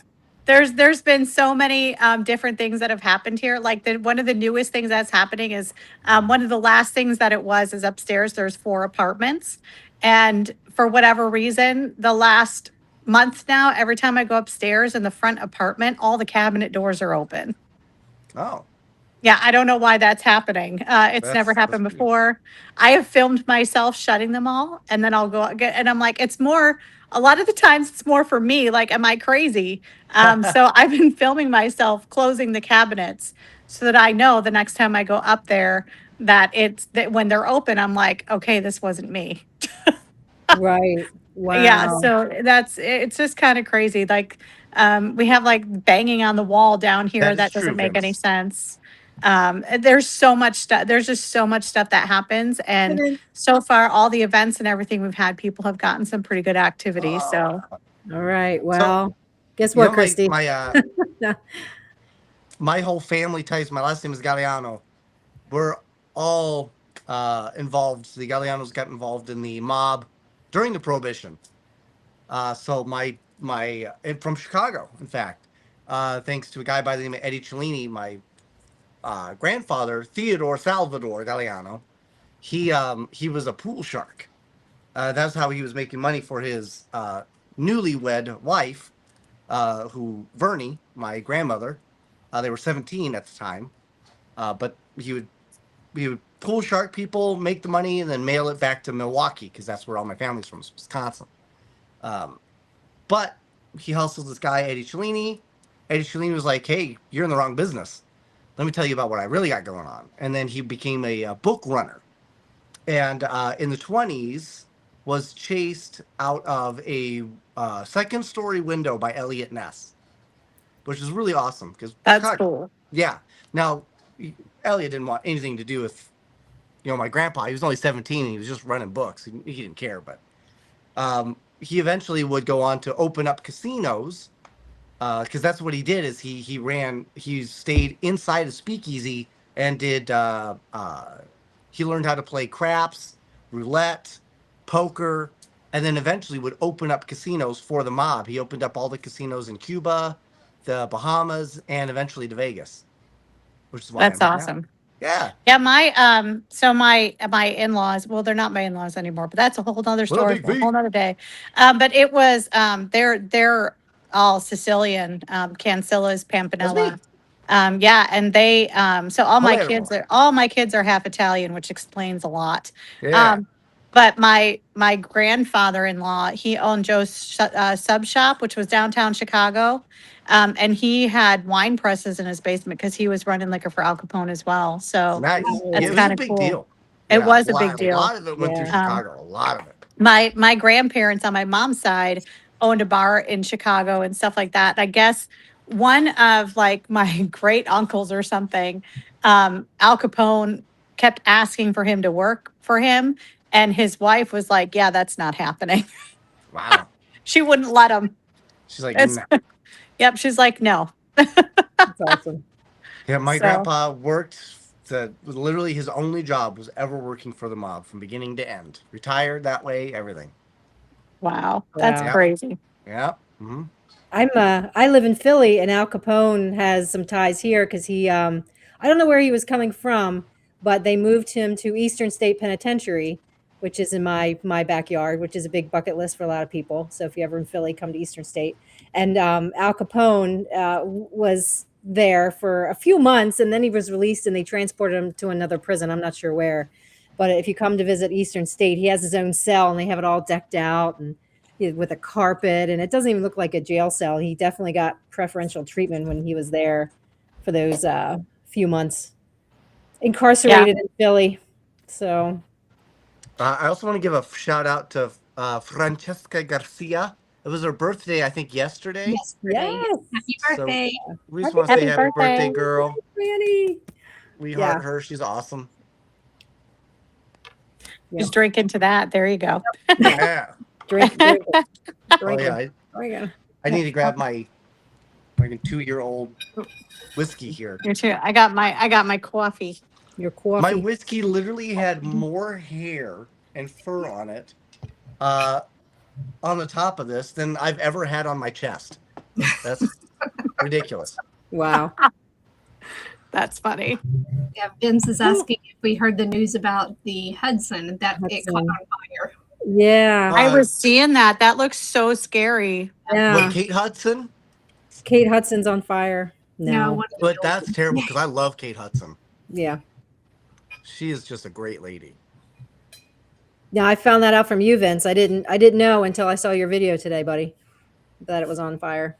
there's been so many different things that have happened here. Like one of the newest things that's happening is one of the last things that it was is upstairs. There's 4 apartments, and for whatever reason, the last month now, every time I go upstairs in the front apartment, all the cabinet doors are open.
Oh,
Yeah, I don't know why that's happening. It's never
that's
happened
weird.
before. I have filmed myself shutting them all, and then I'll go out get, and I'm like, it's more. A lot of the times, it's more for me. Like, am I crazy? So I've been filming myself closing the cabinets so that I know the next time I go up there that it's that when they're open, I'm like, okay, this wasn't me.
Right.
Yeah,
Wow.
so it's just kind of crazy. Like, we have like banging on the wall down here
That is
that
true,
doesn't make any
Vince.
sense. There's so much stuff. There's just so much stuff that happens, and
All
so far, all the events and everything we've had, people have gotten some pretty good activity. So
right.
So
Well, guess
you know
what, Christy?
my whole family ties. My last name is Gagliano. We're all involved. The Gallianos got involved in the mob during the Prohibition. So my from Chicago, in fact, thanks to a guy by the name of Eddie Cellini, my grandfather Theodore Salvador Galliano. He was a pool shark. That's how he was making money for his newlywed wife, who Vernie, my grandmother. They were 17 at the time, but he would pool shark people, make the money, and then mail it back to Milwaukee because that's where all my family's from, Wisconsin. But he hustled this guy, Eddie Cellini. Eddie Cellini was like, hey, you're in the wrong business. Let me tell you about what I really got going on. And then he became a book runner. And in the 20s, was chased out of a second-story window by Elliot Ness, which is really awesome because
that's
Chicago.
cool.
Yeah. Now, Elliot didn't want anything to do with, my grandpa. He was only 17 and he was just running books. He didn't care, but he eventually would go on to open up casinos because that's what he did. Is he stayed inside a speakeasy and did. He learned how to play craps, roulette, poker, and then eventually would open up casinos for the mob. He opened up all the casinos in Cuba, the Bahamas, and eventually to Vegas, which is why
That's
I'm here now.
awesome.
Yeah.
Yeah, my in-laws, well, they're not my in-laws anymore, but that's a whole nother
What a
story
big
for a
V.
whole nother day. But it was they're all Sicilian, Cancillas,
That's me.
Pampanella. Yeah, and they so
Palermo.
all my kids are half Italian, which explains a lot.
Yeah.
But my grandfather-in-law, he owned Joe's Sub Shop, which was downtown Chicago. And he had wine presses in his basement because he was running liquor for Al Capone as well. So
Nice.
that's
Yeah, it was
kind
a
of
big
cool.
deal.
It
Yeah,
was a big
A
deal.
lot of it went through
Yeah.
Chicago. A lot of it.
My grandparents on my mom's side owned a bar in Chicago and stuff like that. I guess one of like my great uncles or something, Al Capone kept asking for him to work for him, and his wife was like, "Yeah, that's not happening."
Wow.
She wouldn't let him.
She's like,
It's,
nah.
yep, she's like, "No."
That's awesome.
Yeah, my
So-
grandpa worked. Literally, his only job was ever working for the mob from beginning to end. Retired that way, everything.
Wow, that's
Wow.
crazy.
Yeah. Mm-hmm.
I live in Philly, and Al Capone has some ties here because he I don't know where he was coming from, but they moved him to Eastern State Penitentiary, which is in my backyard, which is a big bucket list for a lot of people. So if you're ever in Philly, come to Eastern State. And Al Capone was there for a few months, and then he was released, and they transported him to another prison. I'm not sure where, but if you come to visit Eastern State, he has his own cell, and they have it all decked out and with a carpet, and it doesn't even look like a jail cell. He definitely got preferential treatment when he was there for those few months incarcerated in Philly. So
I also want to give a shout out to Francesca Garcia. It was her birthday, I think, yesterday.
yes.
Happy birthday.
So we just want to say happy birthday, girl.
Franny.
We heart her. She's awesome.
Just drink into that. There you go.
Yeah.
Drink.
Oh, yeah. I need to grab my 2-year-old whiskey here.
You too. I got my coffee.
Your coffee.
My whiskey literally had more hair and fur on it on the top of this than I've ever had on my chest. That's ridiculous.
Wow.
That's funny.
Yeah, Vince is asking if we heard the news about the Hudson that it caught on fire.
Yeah.
I was seeing that. That looks so scary.
Yeah.
What, Kate Hudson?
Kate Hudson's on fire. No.
But that's terrible because I love Kate Hudson.
Yeah.
She is just a great lady.
Yeah, I found that out from you, Vince. I didn't know until I saw your video today, buddy, that it was on fire.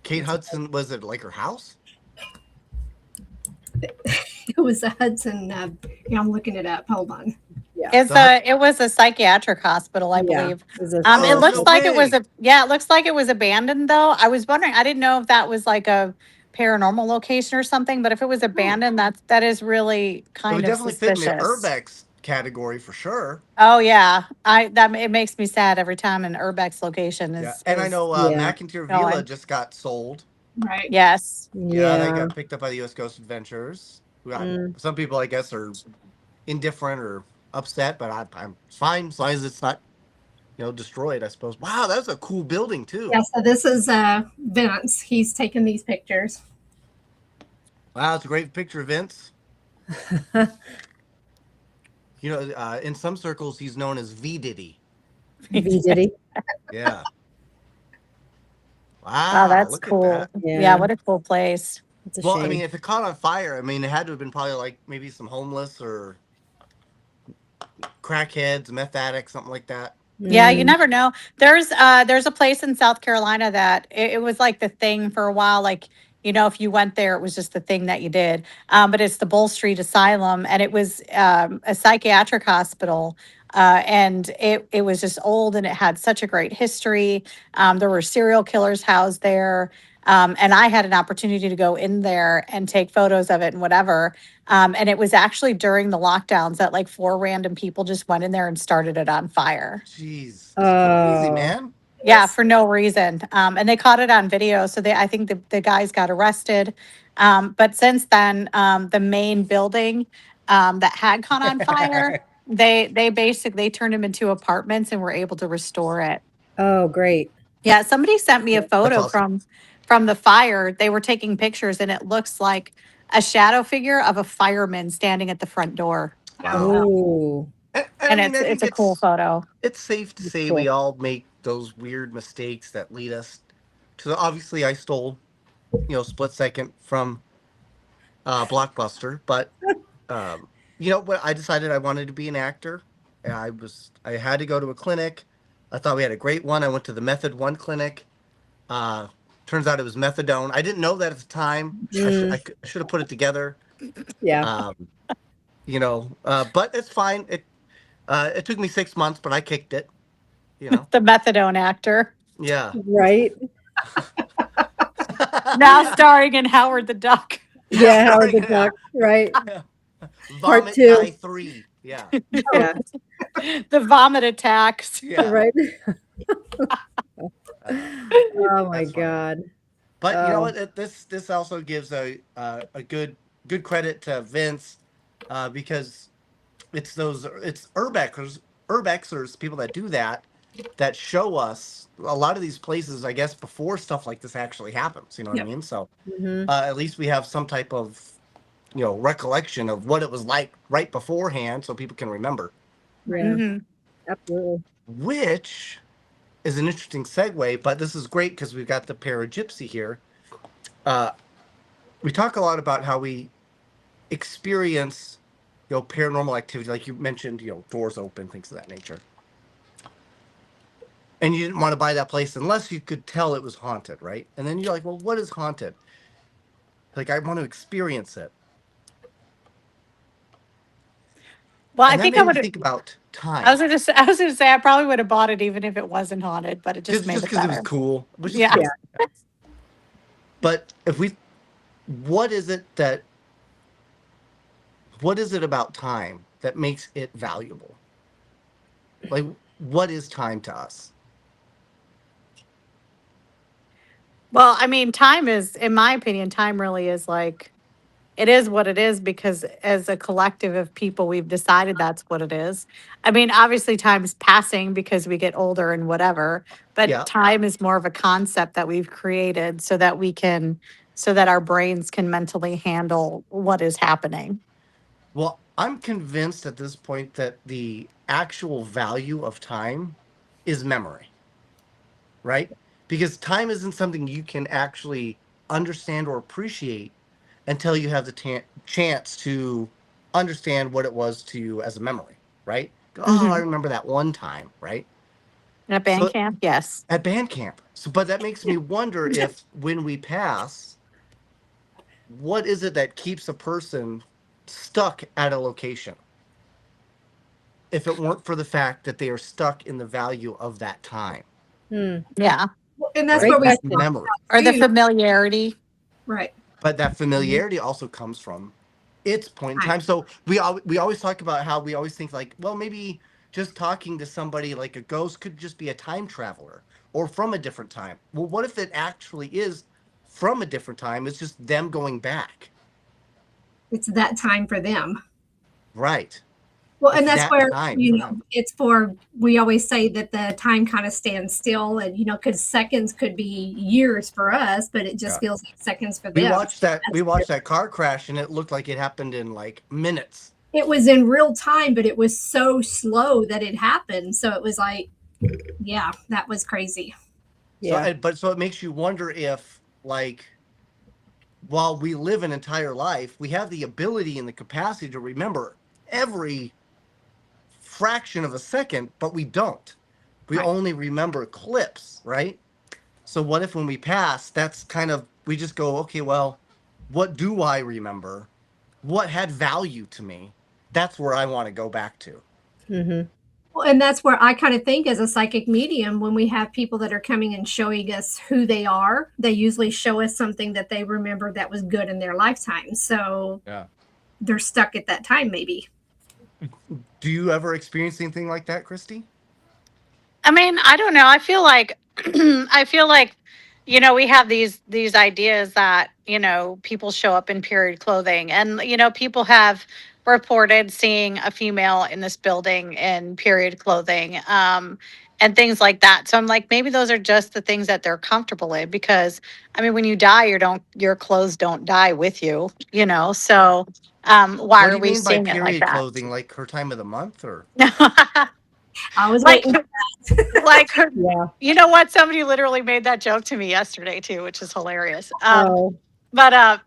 Kate Hudson, was it like her house?
It was a Hudson. I'm looking it up. Hold on.
Yeah.
It was a psychiatric hospital, I believe.
Yeah.
It looks like it was it looks like it was abandoned though. I was wondering, I didn't know if that was like a paranormal location or something, but if it was abandoned, that is really kind of suspicious. It would definitely fit in the
urbex category for sure.
Oh yeah, it makes me sad every time an urbex location is.
Yeah. And I know McIntyre Villa just got sold.
Right.
Yes.
Yeah, they got picked up by the U.S. Coast Adventures. Some people, I guess, are indifferent or upset, but I'm fine as long as it's not, destroyed, I suppose. Wow, that's a cool building too.
Yeah, so this is Vince. He's taking these pictures.
Wow, it's a great picture of Vince. In some circles, he's known as V Diddy.
V Diddy.
Yeah.
Wow, that's cool. That. Yeah, what a cool place.
Well, shame. I mean, if it caught on fire, I mean, it had to have been probably like maybe some homeless or crackheads, meth addicts, something like that.
Yeah, you never know. There's a place in South Carolina that it was like the thing for a while. Like, if you went there, it was just the thing that you did. But it's the Bull Street Asylum, and it was a psychiatric hospital. And it was just old, and it had such a great history. There were serial killers housed there. And I had an opportunity to go in there and take photos of it and whatever. And it was actually during the lockdowns that like 4 random people just went in there and started it on fire.
Jeez. That's crazy, man.
Yeah, for no reason. And they caught it on video. So I think the guys got arrested. But since then, the main building that had caught on fire, they basically turned them into apartments and were able to restore it.
Oh, great.
Yeah, somebody sent me a photo from the fire. They were taking pictures, and it looks like a shadow figure of a fireman standing at the front door.
Wow.
Ooh.
And it's a cool photo.
It's safe to say we all make those weird mistakes that lead us to obviously I stole, split second from Blockbuster, but when I decided I wanted to be an actor, I had to go to a clinic. I thought we had a great one. I went to the Method 1 clinic. Turns out it was methadone. I didn't know that at the time. I should have put it together.
Yeah.
But it's fine. It took me 6 months, but I kicked it.
The methadone actor.
Yeah.
Right.
Now starring in Howard the Duck.
Yeah, Howard the Duck. Right.
Part
2.
Guy 3. Yeah.
Yeah.
The vomit attacks.
Yeah.
Right. Oh my God.
But you know what? This also gives a good credit to Vince because it's urbexers, people that do that show us a lot of these places, I guess, before stuff like this actually happens. You know what I mean? So at least we have some type of recollection of what it was like right beforehand, so people can remember.
Yeah,
Mhm.
absolutely.
Which is an interesting segue, but this is great because we've got the Paragypsy here. We talk a lot about how we experience, paranormal activity, like you mentioned, doors open, things of that nature. And you didn't want to buy that place unless you could tell it was haunted, right? And then you're like, well, what is haunted? Like, I want to experience it.
Well, I
And that
think
made
I
me
would.
think about time.
I was gonna say I probably would have bought it even if it wasn't haunted, but it just made
Just
it
because it was
better.
cool. It was just
Yeah.
cool. But what is it about time that makes it valuable? Like, what is time to us?
Well, I mean, time is, in my opinion, time really is like, it is what it is because as a collective of people, we've decided that's what it is. I mean, obviously, time's passing because we get older and whatever, but
Yeah.
time is more of a concept that we've created so that our brains can mentally handle what is happening.
Well, I'm convinced at this point that the actual value of time is memory, right? Because time isn't something you can actually understand or appreciate until you have the chance to understand what it was to you as a memory, right? Oh, I
Mhm.
remember that one time, right?
At band
So
camp, yes.
at band camp. But that makes me wonder if when we pass, what is it that keeps a person stuck at a location? If it weren't for the fact that they are stuck in the value of that time.
Yeah.
And that's
Right?
where we
That
start
memory.
Or the
too.
familiarity.
Right.
But that familiarity also comes from its point in
Right.
time. So we always talk about how we always think like, well, maybe just talking to somebody like a ghost could just be a time traveler or from a different time. Well, what if it actually is from a different time? It's just them going back.
It's that time for them.
Right.
Well,
It's
and that's
that
where,
time for them.
it's for, we always say that the time kind of stands still and, because seconds could be years for us, but it just
Yeah.
feels like seconds for
We
them.
watched that car crash and it looked like it happened in like minutes.
It was in real time, but it was so slow that it happened. So it was like, yeah, that was crazy.
Yeah.
So it makes you wonder if, like, while we live an entire life, we have the ability and the capacity to remember every fraction of a second, but we don't. We
Right.
only remember clips, right? So what if when we pass, that's kind of, we just go, okay, well, what do I remember? What had value to me? That's where I want to go back to.
Mm-hmm.
Well, and that's where I kind of think as a psychic medium, when we have people that are coming and showing us who they are, they usually show us something that they remember that was good in their lifetime. So
Yeah.
they're stuck at that time, maybe.
Do you ever experience anything like that, Christy?
I mean, I don't know. I feel like we have these ideas that, people show up in period clothing and people have reported seeing a female in this building in period clothing and things like that. So I'm like, maybe those are just the things that they're comfortable in because I mean when you die your clothes don't die with you, So why
What do
are
you
we
mean by
seeing it like
period
that?
clothing? Like her time of the month or?
I was
like
waiting.
like her,
Yeah.
you know what? Somebody literally made that joke to me yesterday too, which is hilarious.
Oh,
But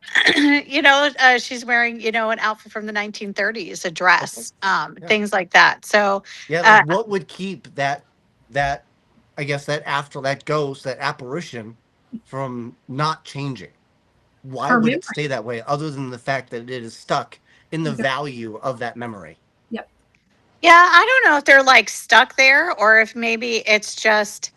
she's wearing, an outfit from the 1930s, a dress,
Yeah.
things like that. So,
Yeah,
uh,
like what would keep that I guess that after that ghost, that apparition from not changing? Why
Her
would
memory.
it stay that way other than the fact that it is stuck in the value of that memory?
Yep.
yeah, I don't know if they're like stuck there or if maybe it's just,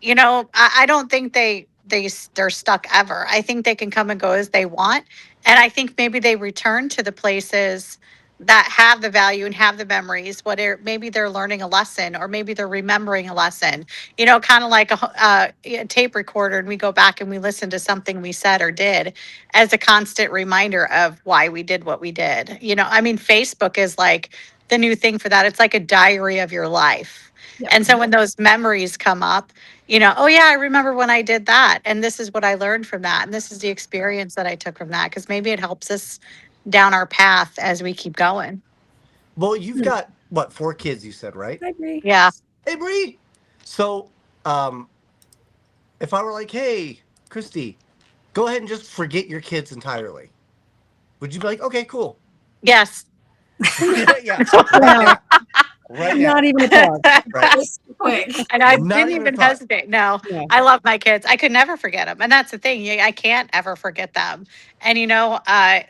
I don't think they're stuck ever. I think they can come and go as they want, and I think maybe they return to the places that have the value and have the memories. Maybe they're learning a lesson, or maybe they're remembering a lesson. Kind of like a tape recorder, and we go back and we listen to something we said or did as a constant reminder of why we did what we did. I mean, Facebook is like the new thing for that. It's like a diary of your life.
Yep.
And so when those memories come up, oh yeah, I remember when I did that. And this is what I learned from that. And this is the experience that I took from that. Because maybe it helps us down our path as we keep going.
Well, you've got what, 4 kids? You said, right?
I agree.
Yeah.
Hey, Bree. So, if I were like, hey, Christy, go ahead and just forget your kids entirely, would you be like, okay, cool?
Yes.
Yeah, right now, right now,
Not even a thought.
right?
Just quick.
And I
Not
didn't
even a
even
thought.
hesitate. No,
Yeah.
I love my kids. I could never forget them. And that's the thing. I can't ever forget them. And,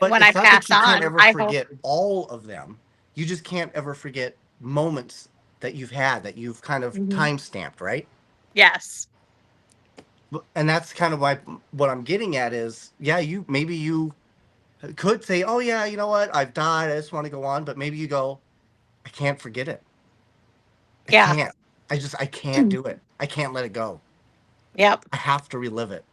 But
when I
it's not that
pass
you can't
on,
ever
I hope,
forget all of them. You just can't ever forget moments that you've had that you've kind of
Mhm.
time stamped, right?
Yes.
And that's kind of what I'm getting at is, yeah, maybe you could say, oh yeah, you know what, I've died, I just want to go on, but maybe you go, I can't forget it. I
Yeah.
can't. I can't do it. I can't let it go.
Yep.
I have to relive it.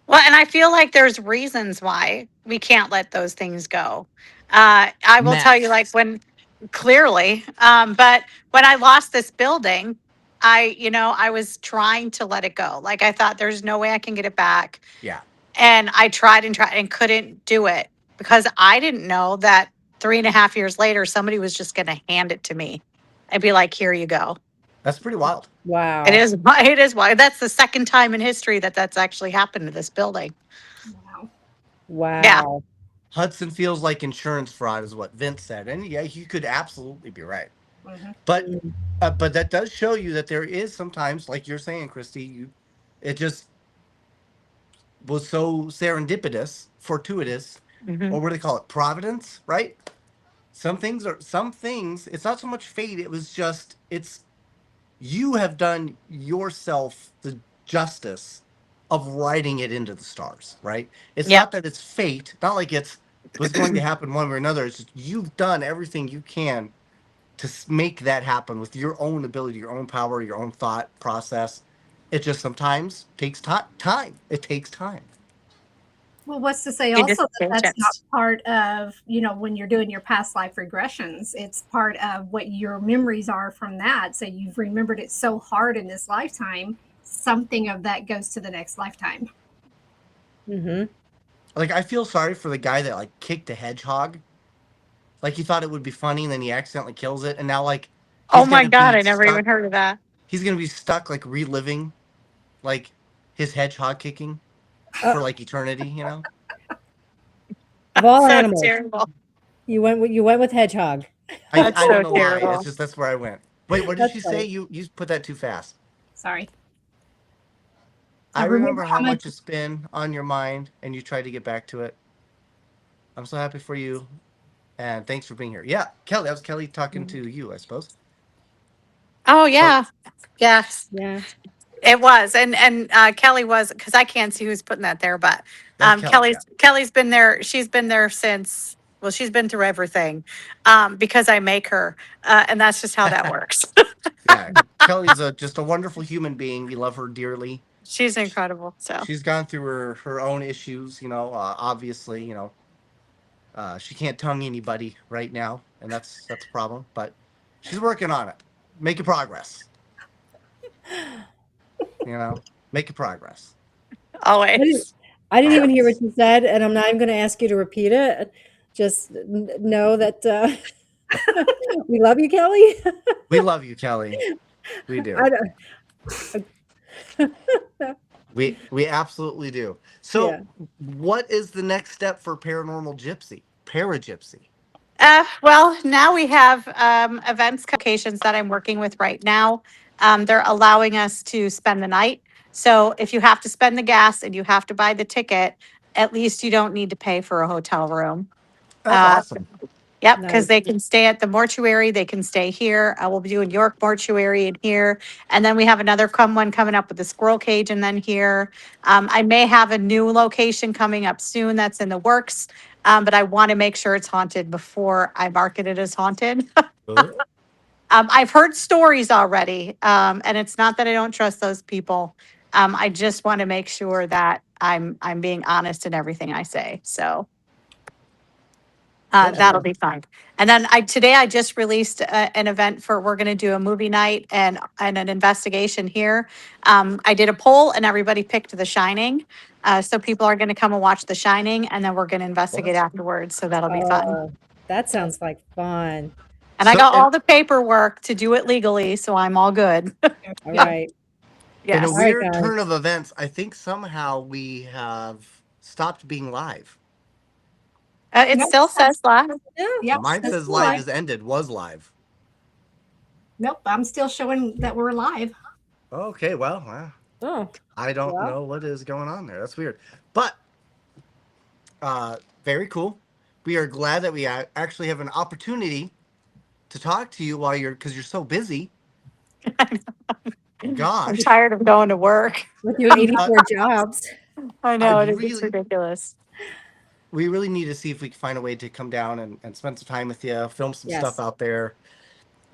Well, and I feel like there's reasons why we can't let those things go. I will tell you, like,
Math.
when clearly, but when I lost this building, I was trying to let it go. Like, I thought there's no way I can get it back.
Yeah.
And I tried and couldn't do it because I didn't know that 3.5 years later, somebody was just going to hand it to me. I'd be like, here you go.
That's pretty wild.
Wow.
It is why that's the second time in history that that's actually happened to this building.
Wow.
Yeah.
Wow.
Hudson feels like insurance fraud is what Vince said. And yeah, you could absolutely be right.
Mhm.
But
Mm.
but that does show you that there is sometimes, like you're saying, Christy, it just was so serendipitous, fortuitous,
Mhm.
or what do they call it? Providence, right? Some things, it's not so much fate, it's you have done yourself the justice of writing it into the stars, right? It's
Yep.
not that it's fate, not like it was going to happen one way or another. It's just you've done everything you can to make that happen with your own ability, your own power, your own thought process. It just sometimes takes time. It takes time.
Well, what's to say
It just
also that that's not
patience.
part of, when you're doing your past life regressions, it's part of what your memories are from that. So you've remembered it so hard in this lifetime, something of that goes to the next lifetime.
Mm-hmm.
Like, I feel sorry for the guy that like kicked a hedgehog. Like, he thought it would be funny and then he accidentally kills it, and now like
Oh
he's
my
gonna
God,
be
I never
stuck
even heard of that.
he's gonna be stuck like reliving like his hedgehog kicking
Uh,
for like eternity, you know?
of all
So
animals,
terrible.
you went with hedgehog.
That's
I don't
so
know why. It's
terrible.
just that's where I went. Wait, what did
That's
she say?
funny.
You put that too fast.
Sorry.
I
Remember
remember
how
how
much
much it's been on your mind and you tried to get back to it. I'm so happy for you. And thanks for being here. Yeah, Kelly, that was Kelly talking to you, I suppose.
Oh
So
yeah. Yes.
Yeah.
It was. And Kelly was, because I can't see who's putting that there, but
that's Kelly, yeah.
Kelly's been there. She's been there since, well, she's been through everything, because I make her. And that's just how that works.
Yeah. Kelly's just a wonderful human being. We love her dearly.
She's incredible. So
She's gone through her own issues, obviously, she can't tongue anybody right now, and that's a problem, but she's working on it. Making progress. Making progress.
always.
I didn't even hear what you said, and I'm not even going to ask you to repeat it. Just know that we love you, Kelly.
We love you, Kelly. We do.
I don't,
We absolutely do.
yeah.
So, what is the next step for Paranormal Gypsy? Paragypsy.
Well, now we have events locations that I'm working with right now. They're allowing us to spend the night. So if you have to spend the gas and you have to buy the ticket, at least you don't need to pay for a hotel room.
That's
Uh,
awesome.
Yep, because
Nice.
they can stay at the mortuary, they can stay here. We'll be doing York Mortuary in here. And then we have another one coming up with the squirrel cage and then here. I may have a new location coming up soon that's in the works. But I want to make sure it's haunted before I market it as haunted. I've heard stories already. And it's not that I don't trust those people. I just want to make sure that I'm being honest in everything I say. So That'll be fun. And then today I just released an event we're going to do a movie night and an investigation here. I did a poll and everybody picked The Shining. So people are going to come and watch The Shining, and then we're going to investigate afterwards. So that'll be fun.
That sounds like fun.
And I got all the paperwork to do it legally, so I'm all good.
All right.
In
Yes.
a weird turn of events, I think somehow we have stopped being live.
It still says live.
Yep,
Mine
that's
says
live.
live is ended, was live.
Nope, I'm still showing that we're live.
Okay, well, I don't know what is going on there. That's weird. But very cool. We are glad that we actually have an opportunity to talk to you because you're so busy. Gosh.
I'm tired of going to work.
With your 84 jobs.
I know, it's ridiculous.
We really need to see if we can find a way to come down and spend some time with you, film some stuff out there.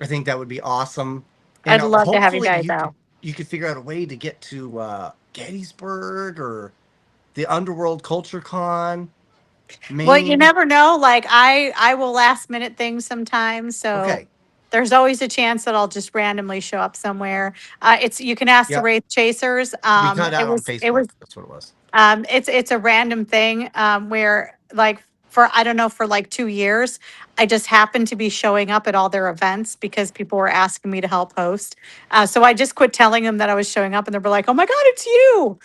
I think that would be awesome. And
I'd love to have you guys out.
You could figure out a way to get to Gettysburg or the Underworld Culture Con. Maine.
Well, you never know. Like I will last minute things sometimes. So there's always a chance that I'll just randomly show up somewhere. You can ask the Wraith Chasers.
We got out on Facebook. That's what it was.
It's a random thing where like for 2 years, I just happened to be showing up at all their events because people were asking me to help host. So I just quit telling them that I was showing up, and they were like, "Oh my God, it's you!"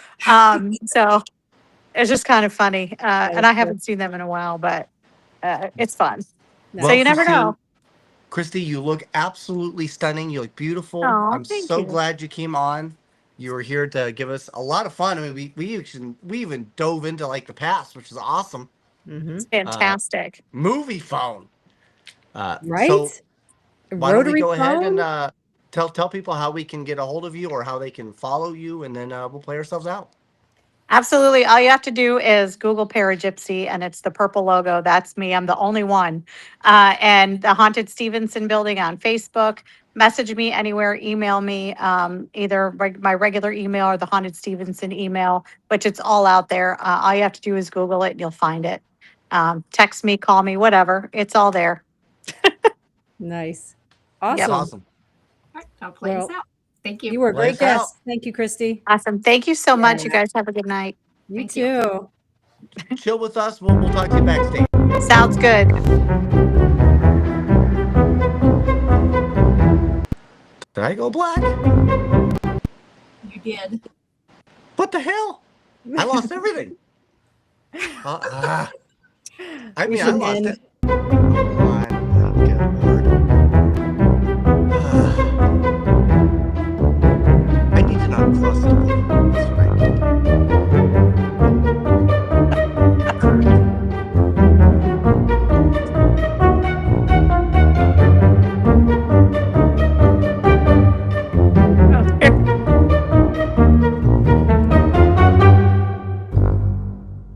So it's just kind of funny, and I haven't seen them in a while, but it's fun. So you never know.
Christie, you look absolutely stunning. You look beautiful. I'm so glad you came on. You were here to give us a lot of fun. I mean, we even dove into like the past, which is awesome.
It's fantastic.
Movie phone.
Right?
So why don't we go ahead
phone?
and tell people how we can get a hold of you or how they can follow you, and then we'll play ourselves out.
Absolutely. All you have to do is Google Paragypsy, and it's the purple logo. That's me. I'm the only one. And the Haunted Stephenson Building on Facebook. Message me anywhere. Email me, either my regular email or the Haunted Stephenson email, which it's all out there. All you have to do is Google it, and you'll find it. Text me, call me, whatever. It's all there.
Nice. Awesome.
Yep. Awesome.
All right, I'll play this out. Thank you.
You were a great guest. Thank you, Christie.
Awesome. Thank you so much. You guys have a good night.
You too.
Chill with us. We'll talk to you backstage.
Sounds good.
Did I go black?
You did.
What the hell? I lost everything. I mean, I lost it.